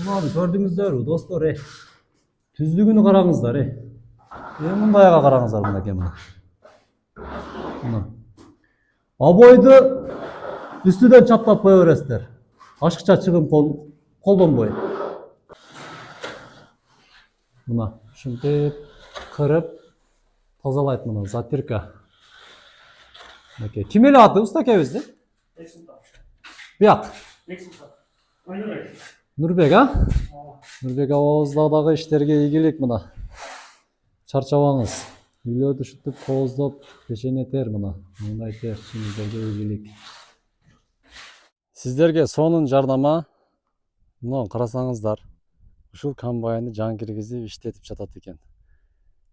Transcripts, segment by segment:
Mынаны көрдүңүздөр достор, түздүгүнү караңыздар, мындайга караңыздар мынакей мына. Обойду үстүдөн чаптап кое бересиздер. Ашыкча чыгым колдонбой. Мына ушинтип кырып тазалайт мына затирка. Мынакей. Ким эле аты устакебизди? Бияк. Нурбек, Нурбек абабызда дагы иштерге ийгилик мына. Чарчабаңыз. Үйлөрдү ушинтип кооздоп, печенетер мына. Мындай тер, сиздерге ийгилик. Сиздерге сонун жардама. Мына карасаңыздар. Ушул комбайнды жан киргизип иштетип жатат экен.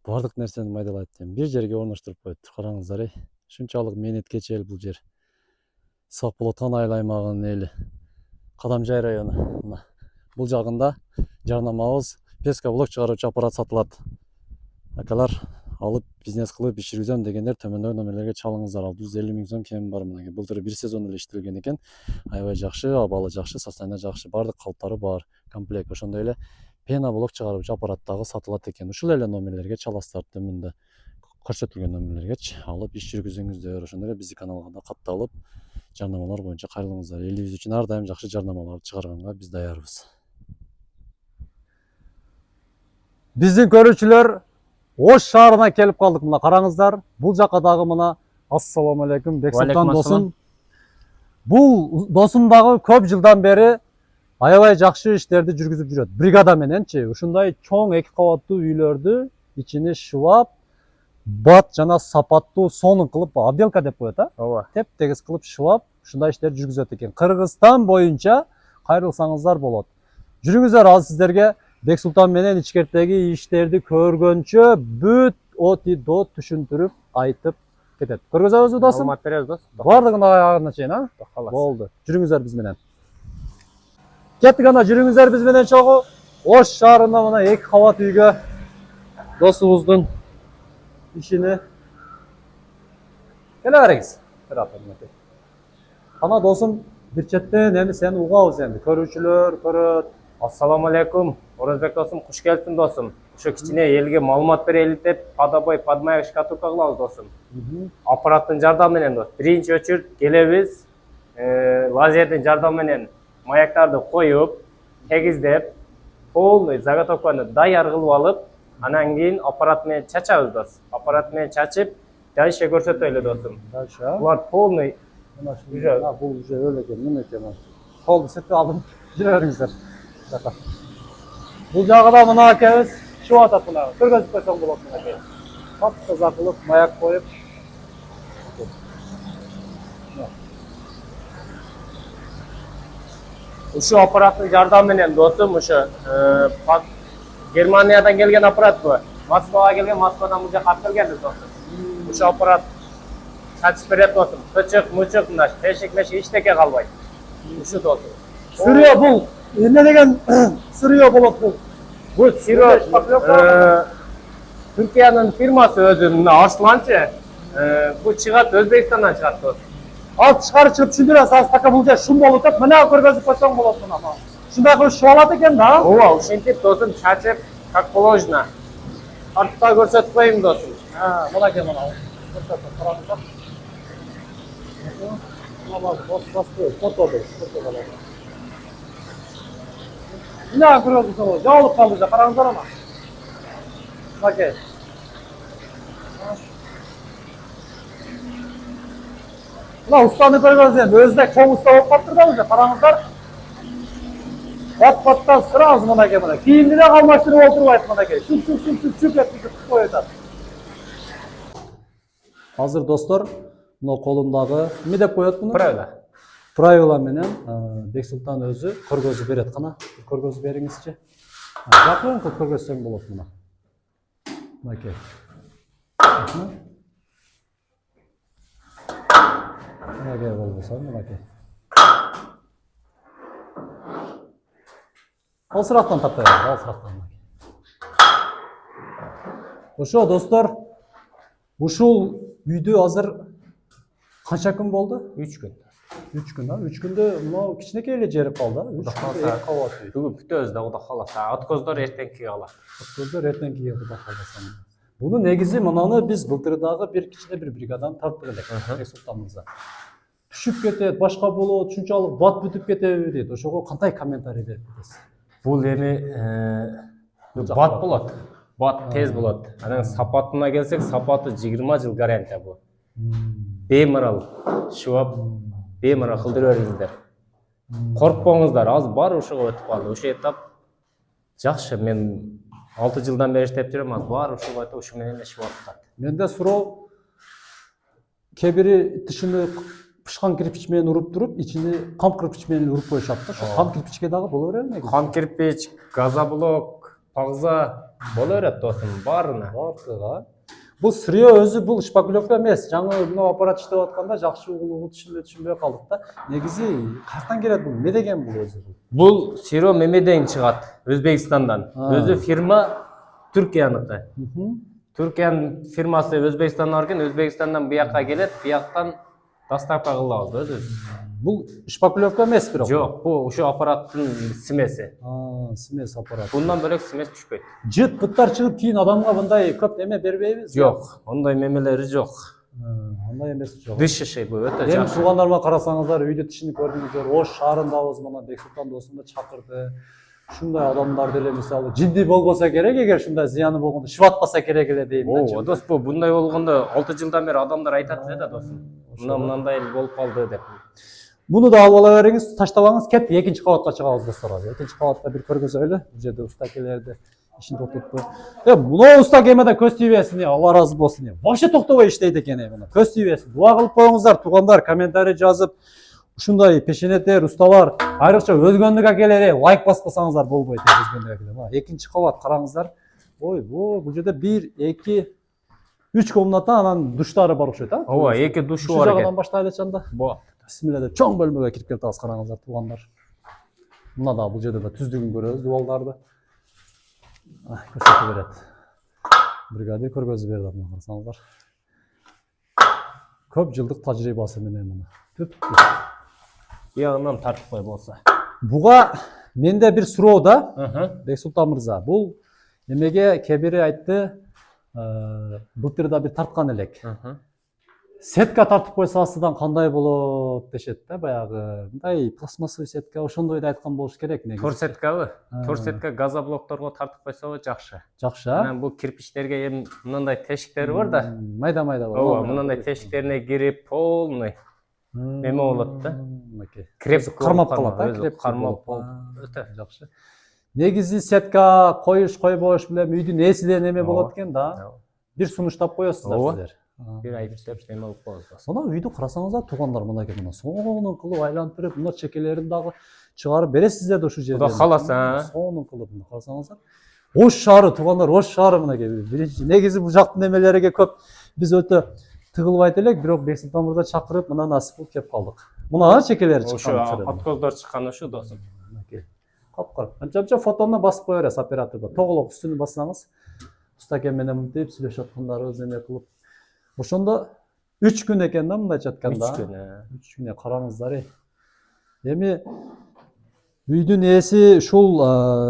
Бардык нерсени майдалайт экен. Бир жерге орноштуруп коет. Караңыздар, Ушунчалык мээнеткечел бул жер. Сак Болоткан айыл аймагынын эли. Кадамжай району. Мына бул жагында жарнамабыз песка блок чыгаруучу аппарат сатылат. Акалар алып бизнес кылып иш жүргүзөм дегендер төмөндөгү номерлерге чалыңыздар. 650 000 сом кем бар мына. Былтыр 1 сезон эле иштелген экен. Аябай жакшы, абалы жакшы, состояние жакшы, бардык калыптары бар. Комплект. Ошондой эле пена блок чыгаруучу аппарат дагы сатылат экен. Ушул эле номерлерге чаласыздар, төмөндө көрсөтүлгөн номерлергечи алып иш жүргүзүңүздөр. Ошондой эле биздин каналга да катталып, жарнамалар боюнча кайрылыңыздар. Элибиз үчүн ар дайым жакшы жарнамаларды чыгарганга биз даярбыз. Биздин көрүүчүлөр Ош шаарына келип калдык. Мына караңыздар. Бул жака дагы мына ассаламу алейкум Бексултан досум. Бул досум дагы көп жылдан бери аябай жакшы иштерди жүргүзүп жүрөт. Бригада мененчи ушундай чоң 2 кабаттуу үйлөрдү ичине шубап, бат жана сапаттуу сонун кылып, обделка деп коет, Ооба. Теп-тегиз кылып шубап, ушундай иштерди жүргүзөт экен. Кыргызстан боюнча кайрылсаңыздар болот. Жүрүңүздөр, ал сиздерге Бексултан менен ичкерттеги иштерди көргөнчө бүт от и до түшүндүрүп айтып кетет. Көргөзөбүзбү досум? Маалымат беребиз дос. Бардыгын аягына чейин, Болду. Жүрүңүздөр биз менен. Кеттик, анда жүрүңүздөр биз менен чогуу. Ош шаарында мына 2 кабат үйгө досубуздун ишини келе бериңиз. Ана досум бир четтен эми сени угабыз эми. Көрүүчүлөр көрөт. Ассаламу алейкум. Орозбек досум, куш келипсиң досум. Ошо кичине элге маалымат берели деп, подобой подмаяк шкатулка кылабыз досум. Аппараттын жардамы менен дос. Биринчи очередь келебиз, лазердин жардамы менен маяктарды коюп, тегиздеп, полный заготовканы даяр кылып алып, анан кийин аппарат менен чачабыз дос. Аппарат менен чачып, дальше көрсөтөлү досум. Дальше, Булар полный бул уже өлө экен, неме экен. Колду сетип алдым. Жүрө бериңиздер. Бул жагыда мына акебиз чыгып атат мына. Көргөзүп койсоң болот мына. Тап-таза кылып маяк коюп. Ушу аппараттын жардамы менен досум, ушу Германиядан келген аппарат бу. Москвага келген, Москвадан бул жака алып келген досум. Ушу аппарат чачып берет досум. Кычык, мычык мына тешик-мешик эчтеке калбайт. Ушу досум. Сүрүө бул эмне деген сүрүө болот бул? Бул сүрүө Түркиянын фирмасы өзү, мына Арсланчы. Бул чыгат Өзбекстандан чыгат досум. Ал чыгарып чыгып түшүндүрөсүз, аз така бул жер шум болуп атат. Мына көргөзүп койсоң болот мына. Ушундай кылып шуп алат экен да? Ооба, ушинтип досум чачып, как положено. Артта көрсөтүп коеюн досум. Мына ке мына. Көрсөтүп караңыздар. Мына көргөзүп койсоң, жабылып калды жа, караңыздар ана. Мына Мына устаны көргөзөм, өзү чоң уста болуп калыптыр да уже, караңыздар. Бат-баттан сразу мынакей мына. Кийимди да алмаштырып отурбайт мынакей. Шуп эткизип коюп атат. Азыр достор, мына колумдагы эме деп коет муну? Правила менен Бексултан өзү көргөзүп берет. Кана көргөзүп бериңизчи. Жакын көргөзсөң болот мына. Мынакей. Мынакей болбосо, мынакей. Ал сырақтан таптай ал сырақтан. Ошо достор, ушул үйдө азыр канча күн болду? 3 күн. 3 күн, 3 күндө мынау кичинекей эле жери калды. 3 күндө 2 кабат үй. Бүгүн бүтөбүз да, Кудай кааласа. Откоздор эртеңки калат. Откоздор эртеңки Кудай кааласа. Буну негизи мынаны биз былтырдагы бир кичине бир бригаданы тарттык элек. Султан мырза. Түшүп кетет, башка болот, ушунчалык бат бүтүп кетеби дейт. Ошого кандай комментарий берип кетесиз? Бул эми бат болот. Бат тез болот. Анан сапатына келсек, сапаты 20 жыл гарантия бул. Беймарал шуап, беймарал кылдыра бериңиздер. Коркпоңуздар, азыр бар ушуга өтүп калды. Ушул этап жакшы. Мен 6 жылдан бери иштеп жүрөм, азыр бар ушуга өтүп, ушу менен эле шуап атат. Менде суроо кээ бири тышыны пышкан кирпич менен уруп туруп, ичини кам кирпич менен уруп коюшат да. Ошо кам кирпичке дагы боло береби негизи? Кам кирпич, газоблок, пагза боло берет досум, баарына. Бардыгы. Бул сырье өзү бул шпаклевка эмес. Жаңы мына аппарат иштеп атканда жакшы угулуп түшүнбөй калдык да. Негизи каяктан келет бул? Эмне деген бул өзү? Бул сиро мемеден чыгат, Өзбекстандан. Өзү фирма Түркияныкы. Түркиянын фирмасы Өзбекстандан барген, Өзбекстандан буякка келет, буяктан доставка кылабыз өзүбүз. Бул шпаклевка эмес бирок. Жок, бул ушу аппараттын смеси. Смес аппарат. Bundan бөлөк смес түшпөйт. Жыт быттар чыгып кийин адамга мындай көп эме бербейбиз? Жок, ондай мемелери жок. Андай эмес жок. Дышышый бул өтө Эми жакшы. туугандарыма карасаңыздар, үйдө тишини көрдүңүздөр. Ош шаарындабыз, мына Бексултан досумду чакырды. Ушундай адамдар деле мисалы жинди болбосо керек, эгер ушундай зыяны болгондо шыбатпаса керек эле дейм. О, дос, бул bunday болгондо 6 жылдан бери адамдар айтат эле да, досум. Мындай эле болуп калды деп. Муну да алып ала бериңиз, таштабаңыз, кет экинчи кабатка чыгабыз достор. Экинчи кабатта бир көргөзөлү. Бул жерде устакелерди ишин токтотту. Мына уста кемеде көз тийбесин, Алла ыраазы болсун. Вообще токтобой иштейт экен мына. Көз тийбесин. Дуа кылып коюңуздар, туугандар, комментарий жазып, ушундай пешенетер, усталар, айрыкча өзгөндүк акелер, лайк баспасаңыздар болбойт, өзгөндүк акелер. Мына экинчи кабат караңыздар. Ой, бул жерде 1, 2, 3 комната, анан душтары бар окшойт, а? Ооба, 2 душу Ушул бар жагынан экен. баштайлы чанда. Бо. Бисмилла деп чоң бөлмөгө кирип кетебиз, караңыздар туугандар. Мына да бул жерде да түздүгүн көрөбүз, дубалдарды. Көрсөтүп берет. Бригадир көргөзүп берди, мына карасаңыздар. Көп жылдык тажрыйбасы менен мына. Түп. Ягынан тартып кой болсо. Буга менде бир суроо да, Бексултан мырза. Бул эмеге кээ бири айтты, былтырда бир тарткан элек. Сетка тартып койсо астыдан кандай болот дешет да, баягы. Мындай пластмассовый сетка, ошондойду айткан болуш керек негизи. Тор сеткабы? Тор сетка газоблокторго тартып койсо жакшы. Жакшы, а? Анан бул кирпичтерге эми мындай тешиктери бар да. Майда-майда бар. Ооба, мындай тешиктерине кирип полный эме болот да. Креп кармап калат, да? Креп кармап өтө жакшы. Негизи сетка коюш, койбош билем үйдүн ээсиден эме болот экен да. Бир сунуштап коесуздар сиздер. Бир ай иштеп эме болуп калат. Мына үйдү карасаңыздар, туугандар мындай мына сонун кылып айлантырып, мына чекелерин дагы чыгарып бересиздер да ушул жерде. Кудай кааласа, сонун кылып мына карасаңыздар. Ош шаары туугандар, Ош шаары мынакей. Биринчи негизи бул жактын эмелериге көп биз өтө тыгылбайт элек, бирок Бексултан мырза чакырып, мына насип болуп кеп калдык. Мына чекелери чыккан. Ошо откоздор чыккан ушу досум. Капкара. Анча фотону басып кое бересиз операторго. Тоголок үстүнү бассаңыз, устакен менен мынтип сүйлөшүп аткандарыбыз эме кылып. Ошондо 3 күн экен да мындайча айтканда. 3 күн. 3 күн караңыздар. Эми үйдүн ээси ушул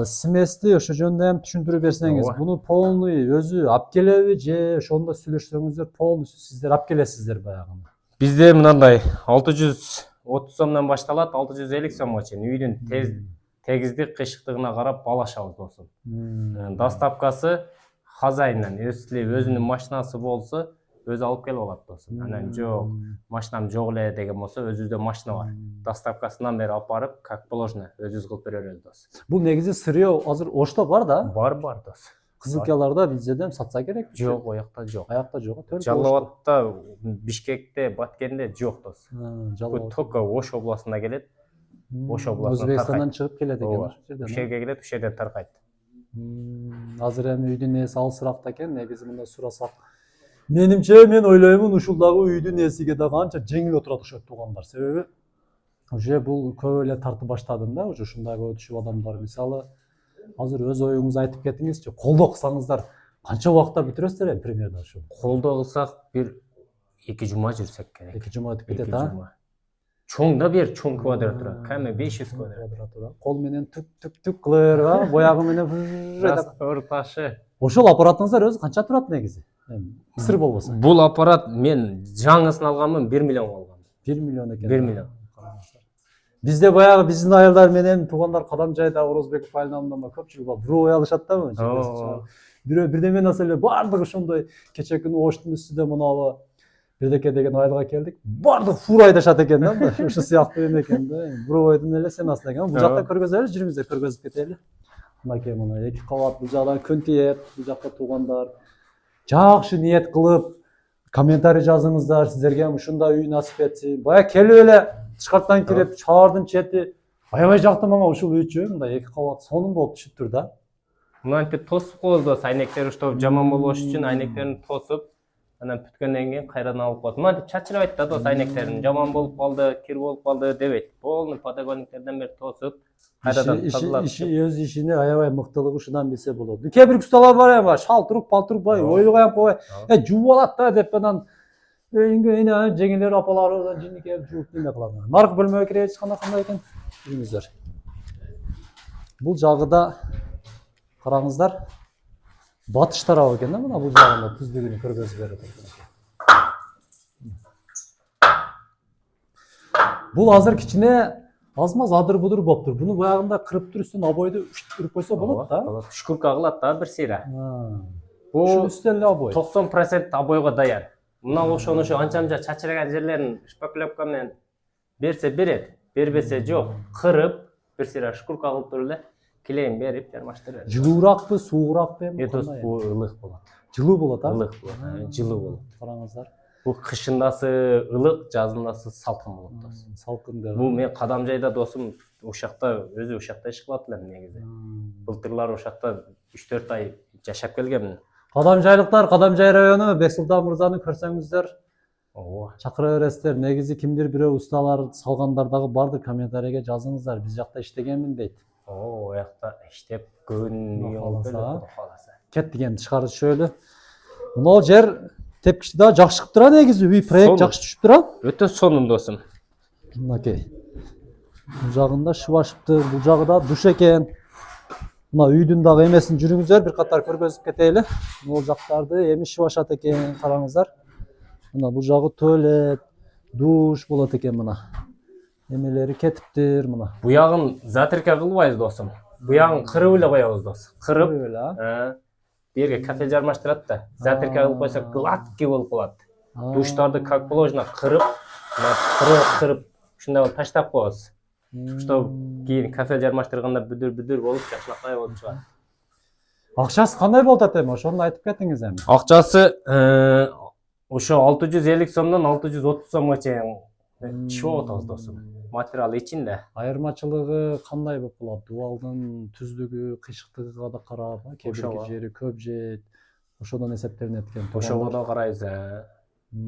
смести ошо жөнүндө ham түшүндүрүп берсеңиз. Буну полный өзү алып келеби же ошондо сүйлөшсөңүздөр полный сиздер алып келесиздер баягы. Бизде мындай 630 сомдон башталат, 650 сомго чейин үйдүн тегиздик, кыйшыктыгына карап алышабыз досум. Доставкасы хозяйндан, если өзүнүн машинасы болсо, өзү алып келип алат досум. Анан жок, машинам жок эле деген болсо, өзүбүздө машина бар. Доставкасынан бери алып барып, как положено, өзүбүз кылып бере беребиз досум. Бул негизи сырье азыр Ошто бар да? Бар досум. Кызылкияларда бизден сатса керек. Жок, оякта жок. Аякта жок. Жалал-Абадта, Бишкекте, Баткенде жок досум. Бул только Ош областына келет. Ош областынан Өзбекстандан чыгып келет экен ошол жерден. Ошол жерге келет, ошол жерден таркайт. Азыр эми үйдүн ээси алысыракта экен, негизи мында сурасак. Менимче мен ойлоймун ушул дагы үйдүн ээсиге да канча жеңил отурат окшойт туугандар. Себеби уже бул көп эле тартып баштадым да, уже ушундай өтүшүп адамдар мисалы Азыр өз оюңузду айтып кетиңизчи. Колдоо кылсаңыздар канча убакытта бүтүрөсүздөр эми примерно ушу? Колдоо кылсак бир 2 жума жүрсөк керек. 2 жума өтүп 2 кетет, а? жума. Чоң да бер, чоң квадратура. Каме 500 квадрат. Кол менен түк кыла берип, а? Боягы менен Раствор ташы. ошол аппаратыңыздар өзү канча турат негизи? Сыр болбосо. Бул аппарат мен жаңысын алганмын 1 миллионго алгам. 1 миллион экен. 1 миллион. Бизде баягы биздин айылдар менен туугандар Кадамжайда Орозбеков айылында көпчүлүк бар. Бирөө алышат да мына жерде. Бирөө бирдеме нерсе эле бардыгы ошондой. Кече күнү оштун үстүндө мынабы Бердеке деген айылга келдик. Бардыгы фура айдашат экен да. Ушул сыяктуу эме экен да. Бирөө ойдун эле семасын экен. Бул жакта көргөзөлү, жүрүңүздөр көргөзүп кетели. Мынакей мына 2 кабат, бул жакта күн тиет, бул жакта туугандар. Жакшы ниет кылып комментарий жазыңыздар, сиздерге ушундай үй насип этсин. Бая келип эле тышкарттан кирип, шаардын чети аябай жакты мага ушул үйчү, мындай 2 кабат сонун болуп түшүптүр да. Мынантип тосуп коебуз, айнектер уштап жаман болбош үчүн айнектерин тосуп, анан бүткөндөн кийин кайрадан алып коет. Мынантип чачырабайт да дос айнектерин, жаман болуп калды, кир болуп калды дебейт. Полный подогонниктерден бери тосуп, кайрадан тазалап. Өз ишине аябай мыктылыгы ушундан билсе болот. Кээ бир ustalar бар эми, шалтырук, палтырук бай, ойлу коюп койбой, жууп алат да деп анан эне жеңелер апалары жинекей жууп неме кылат. Наркы бөлмөгө кире кандай экен? Жүрүңүздөр. Бул жагыда караңыздар. Батыш тарабы экен да, мына бул жагында түздүгүнү көргөзүп берет экен. Бул азыр кичине аз-маз адыр-будур болуптур. Буну баягында кырыптыр үстүн обойду үрүп койсо болот да. Шкурка кылат да бир сыйра. Бул үстүн эле обой. 90% обойго даяр. Мына ошону анча-мынча чачыраган жерлерин шпаклевка менен берсе берет, бербесе жок. Кырып, бир сыйра шкурка кылып туруп эле килейин берип жармаштырып. Жылууракпы, суугуракпы эми? Дос, бул ылык болот. Жылуу болот, а? Ылык болот, жылуу болот. Караңыздар. Бул кышындасы ылык, жазындасы салкын болот дос. Салкын деп. Бул мен Кадамжайда досум ушакта, өзү ушакта иш кылат элем негизи. Былтырлар ушакта 3-4 ай жашап келгенмин. Кадамжайлыктар, Кадамжай району Бексултан мырзаны көрсөңүздөр, Ооба. чакыра бересиздер. Негизи кимдир бирөө усталар салгандар дагы барды, комментарийге жазыңыздар. Биз жакта иштегенмин дейт. О жакта иштеп көбүн каласа. Кеттик эми тышкары түшөлү. Мына жер тепкичти да жакшы чыгып турат негизи. Үй проект жакшы түшүп турат. Өтө сонун досум. Мынакей. Бул жагында шыбашыптыр, бул жагы да душ экен. Мына үйдүн дагы эмесин жүрүңүздөр, бир катар көргөзүп кетели. Бул жактарды эми шыбашат экен, караңыздар. Мына бул жагы туалет, душ болот экен мына. Эмелери кетиптир мына. Буягын затырка кылбайбыз досум. Буягын кырып эле коебуз дос. Кырып эле. Берге кафе жармаштырат да. Затырка кылып койсок гладкий болуп калат. Душтарды как положено кырып, кырып, ушундай болуп таштап коебуз. Что кийин кафе жармаштырганда бүдүр болуп жакшынакай болуп чыгат. Акчасы кандай болуп атат эми? Ошону айтып кетиңиз эми. Акчасы ошо 650 сомдон 630 сомго чейин чыгып атабыз досум. Материал ичинде. Айырмачылыгы кандай болуп калат? Дубалдын түздүгү, кыйшыктыгына да карап, кээ бир жери көп жейт. Ошодон эсептелинет экен. Ошого да карайбыз.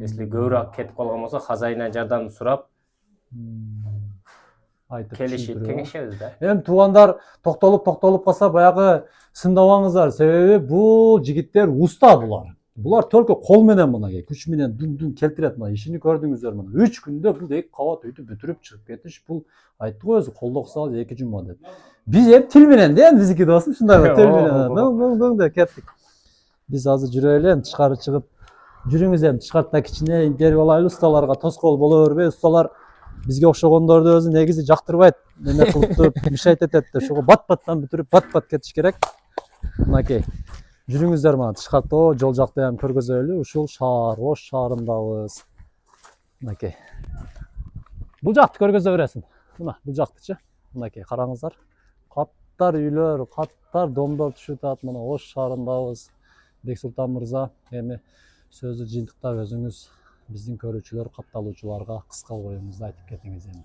Если көбүрөөк кетип калган болсо, хозяйна жардам сурап айтып келишип кеңешебиз да. Эми туугандар токтолуп калса баягы сындабаңыздар. Себеби бул жигиттер уста булар. Булар только кол менен мына күч менен дүн келтирет мына ишини көрдүңүздөр мына. 3 күндө бул 2 кабат үйдү бүтүрүп чыгып кетиш бул айтты го өзү колдоо кылсаңыз 2 жума деп. Биз эми тил менен да биздики досум ушундай тил менен. Дөң деп кеттик. Биз азыр жүрөлү эми тышкары чыгып жүрүңүз эми тышкартта кичине интервью алайлы, усталарга тоскоол боло бербей, усталар бизге окшогондорду өзү негизи жактырбайт. Эме кылып мешайт этет да, ошого бат-баттан бүтүрүп бат-бат кетиш керек. Мынакей. Жүрүңүздөр мына тышкарта жол жакты эми көргөзөлү. Ушул шаар, Ош шаарындабыз. Мынакей. Бул жакты көргөзө бересиң. Мына бул жактычы. Мынакей караңыздар. Каттар үйлөр, каттар домдор түшүп атат. Мына Ош шаарындабыз. Бексултан мырза эми сөзү жыйынтыктап өзүңүз биздин көрүүчүлөр, катталуучуларга кыска оюңузду айтып кетиңиз эми.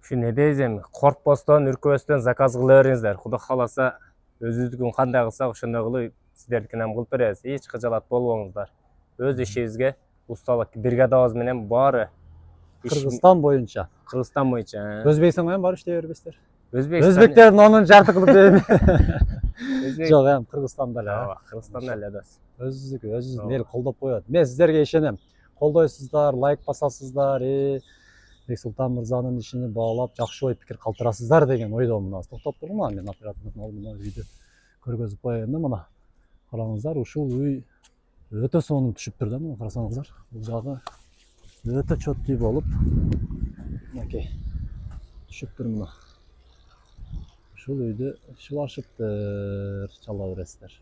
Ушу не дейбиз эми? Коркпостон, үркөбөстөн заказ кыла бериңиздер. Кудай кааласа, өзүбүздүкүн кандай кылсак, ошондой кылып сиздердикинен кылып беребиз. Эч кыжалат болбоңуздар. Өз ишибизге усталык бригадабыз менен баары Кыргызстан боюнча. Кыргызстан боюнча. Өзбекстан менен бар иштей бербейсиздер. Өзбектердин онун жарты кылып береби? Өзбек. Жок, эми Кыргызстанда эле. Ооба, Кыргызстанда эле дос. Өзүбүздүн эл колдоп коет. Мен сиздерге ишенем. Колдойсуздар, лайк басасыздар, Бексултан мырзанын ишини баалап, жакшы ой пикир калтырасыздар деген ойдомун. Токтоп тургум мен оператордун алдына үйдү көргөзүп коеюн да мына. Караңыздар, ушул үй өтө сонун түшүп тур да, мына карасаңыздар. Бул жагы өтө чөттүү болуп, мынакей түшүп тур мына. Ушул үйдү шылашыптыр, чала бересиздер.